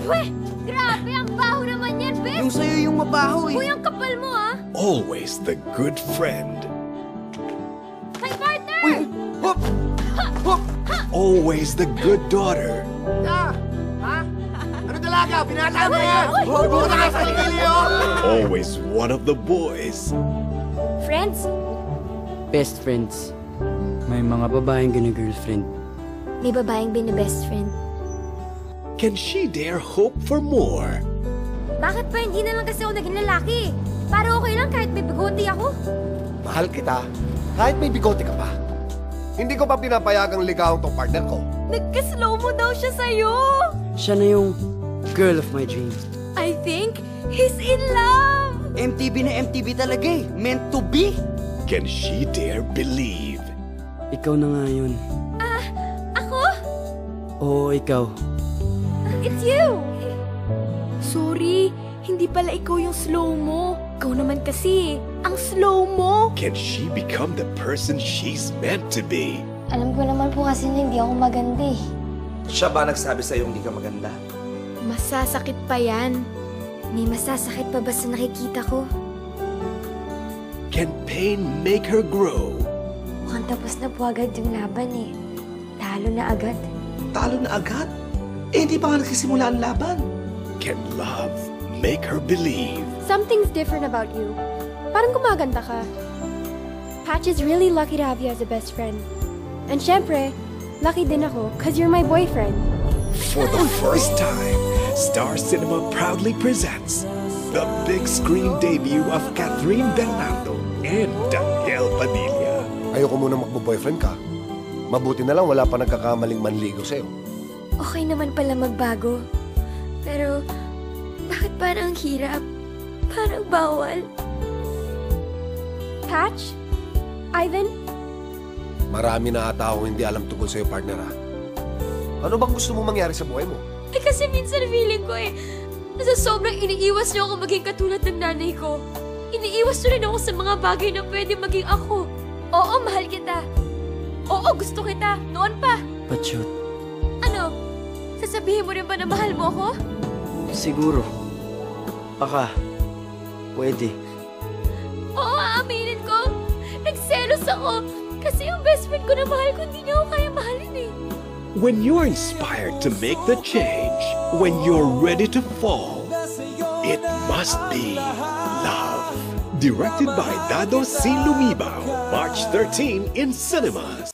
Uy! Grabe, ang baho naman yan, Bes! Yung sa'yo yung mabaho eh. Uy, ang kapal mo, ah! Always the good friend. Hey, partner! Uy! Hop! Hop! Always the good daughter. Ha? Ano talaga? Pinatahan mo yan! Huwag na kayo sa ligilyo! Always one of the boys. Friends? Best friends. May mga babaeng gina-girlfriend. May babaeng bini-best friend. Can she dare hope for more? Bakit pa hindi na lang kasi ako naging lalaki? Para okay lang kahit may bigote ako. Mahal kita. Kahit may bigote ka pa. Hindi ko pa pinapayagang ligawan tong partner ko. Nagka-slow mo daw siya sa'yo! Siya na yung girl of my dreams. I think he's in love! MTV na MTV talaga eh. Meant to be. Can she dare believe? Ikaw na nga yun. Ako? Oo, ikaw. It's you! Sorry, hindi pala ikaw yung slow mo. Ikaw naman kasi, ang slow mo. Can she become the person she's meant to be? Alam ko naman po kasi na hindi ako maganda eh. Siya ba nagsabi sa'yo hindi ka maganda? Masasakit pa yan. May masasakit pa ba sa nakikita ko? Can pain make her grow? Mukhang tapos na po agad yung laban eh. Talo na agad. Talo na agad? Eh, hindi pa nga nagsisimula ang laban. Can love make her believe? Something's different about you. Parang gumaganda ka. Patch is really lucky to have you as a best friend. And syempre, lucky din ako cause you're my boyfriend. For the first time, Star Cinema proudly presents the big screen debut of Catherine Bernardo and Daniel Padilla. Ayoko muna magbo-boyfriend ka. Mabuti na lang wala pa nagkakamaling manligaw sa'yo. Okay naman pala magbago. Pero, bakit parang hirap? Parang bawal. Patch? Ivan? Marami na ata akong hindi alam tungkol sa'yo, partner, ha? Ano bang gusto mong mangyari sa buhay mo? Eh kasi minsan feeling ko eh, nasa sobrang iniiwas niyo ako maging katulad ng nanay ko. Iniiwas niyo rin ako sa mga bagay na pwede maging ako. Oo, mahal kita. Oo, gusto kita. Noon pa. But shoot. Ano? Sasabihin mo rin ba na mahal mo ako? Siguro. Baka. Pwede. Oo, aaminin ko. Nagselos ako. Kasi yung best friend ko na mahal ko, hindi niya ako kaya mahalin eh. When you're inspired to make the change, when you're ready to fall, it must be love. Directed by Dado C. Lumibao, March 13 in cinemas.